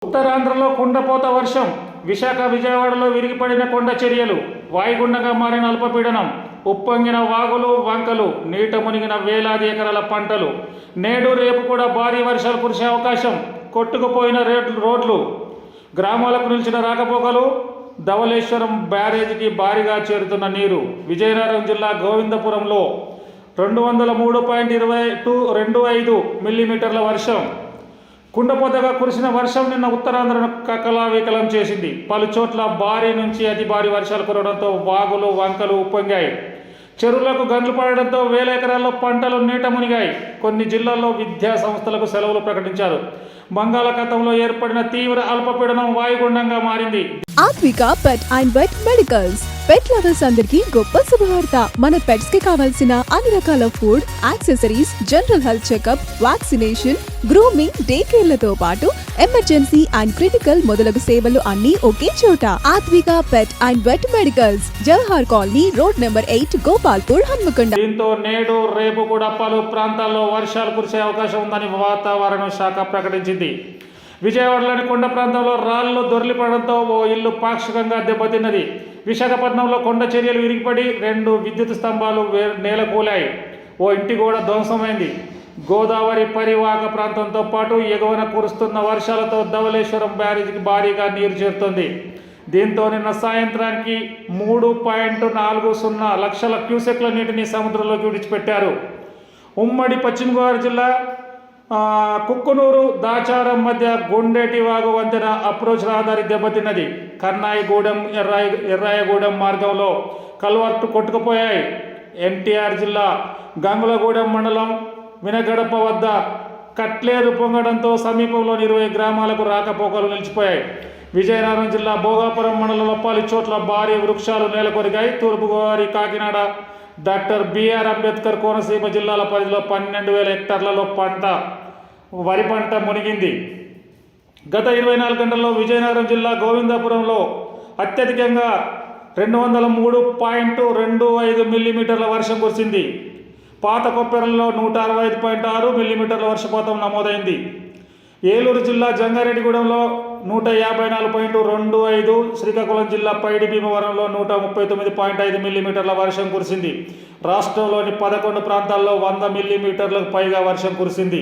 ఉత్తరాంధ్రలో కుండపోత వర్షం, విశాఖ విజయవాడలో విరిగిపడిన కొండ చర్యలు, వాయుగుండంగా మారిన అల్పపీడనం, ఉప్పొంగిన వాగులు వంకలు, నీట మునిగిన వేలాది ఎకరాల పంటలు. నేడు రేపు కూడా భారీ వర్షాలు కురిసే అవకాశం. కొట్టుకుపోయిన రోడ్లు, గ్రామాలకు నిలిచిన రాకపోకలు. ధవళేశ్వరం బ్యారేజీకి భారీగా చేరుతున్న నీరు. విజయనగరం జిల్లా గోవిందపురంలో 203.25 మిల్లీమీటర్ల వర్షం. కుండపోతగా కురిసిన వర్షం నిన్న ఉత్తరాంధ్రను కకలావికలం చేసింది. పలు చోట్ల భారీ నుంచి అతి భారీ వర్షాలు కురవడంతో వాగులు వంకలు ఉప్పొంగాయి. చెరువులకు గండ్లు పడడంతో వేల ఎకరాల్లో పంటలు నీట మునిగాయి. కొన్ని జిల్లాల్లో విద్యా సంస్థలకు సెలవులు ప్రకటించారు. బంగాళాఖాతంలో ఏర్పడిన తీవ్ర అల్పపీడనం వాయుగుండంగా మారింది. Aathvika pet and vet medicals pet lovers అందరికీ గొప్ప శుభవార్త. మన పెట్స్ కి కావాల్సిన అన్ని రకాల food, accessories, general health checkup, vaccination, grooming, day కేర్లతో పాటు ఎమర్జెన్సీ అండ్ క్రిటికల్ మొదలగు సేవలు అన్ని ఒకే చోట. Aathvika pet and vet medicals, Jawahar colony, road number 8, Gopalpur, Hanmakonda. దీంతో నేడు రేపు కూడా పలు ప్రాంతాల్లో వర్షాలు కురిసే అవకాశం ఉందని వాతావరణ శాఖ ప్రకటించింది. విజయవాడలోని కొండ ప్రాంతంలో రాళ్లు దొర్లిపడడంతో ఓ ఇల్లు పాక్షికంగా దెబ్బతిన్నది. విశాఖపట్నంలో కొండ చర్యలు విరిగిపడి 2 విద్యుత్ స్తంభాలు నేలకూలాయి. ఓ ఇంటి గోడ ధ్వంసమైంది. గోదావరి పరివాహక ప్రాంతంతో పాటు ఎగువన కురుస్తున్న వర్షాలతో ధవళేశ్వరం బ్యారేజీకి భారీగా నీరు చేరుతోంది. దీంతో నిన్న సాయంత్రానికి 3.40 లక్షల క్యూసెక్ల నీటిని సముద్రంలోకి విడిచిపెట్టారు. ఉమ్మడి పశ్చిమ గోదావరి జిల్లా కుక్కునూరు దాచారం మధ్య గుండేటి వాగు వంతెన అప్రోచ్ రహదారి దెబ్బతిన్నది. కన్నాయిగూడెం ఎర్రాయగూడెం మార్గంలో కల్వర్టు కొట్టుకుపోయాయి. ఎన్టీఆర్ జిల్లా గంగులగూడెం మండలం వినగడప వద్ద కట్లేరు పొంగడంతో సమీపంలోని 20 గ్రామాలకు రాకపోకలు నిలిచిపోయాయి. విజయనగరం జిల్లా భోగాపురం మండలంలో పలు చోట్ల భారీ వృక్షాలు నేలకొరిగాయి. తూర్పుగోదావరి, కాకినాడ, డాక్టర్ బిఆర్ అంబేద్కర్ కోనసీమ జిల్లాల పరిధిలో 12,000 హెక్టార్లలో వరి పంట మునిగింది. గత 24 గంటల్లో విజయనగరం జిల్లా గోవిందపురంలో అత్యధికంగా 203.25 మిల్లీమీటర్ల వర్షం కురిసింది. పాత కొప్పెరలో 165.6 మిల్లీమీటర్ల వర్షపాతం నమోదైంది. ఏలూరు జిల్లా జంగారెడ్డిగూడెంలో 154.25, శ్రీకాకుళం జిల్లా పైడి భీమవరంలో 139.5 మిల్లీమీటర్ల వర్షం కురిసింది. రాష్ట్రంలోని 11 ప్రాంతాల్లో 100 మిల్లీమీటర్లకు పైగా వర్షం కురిసింది.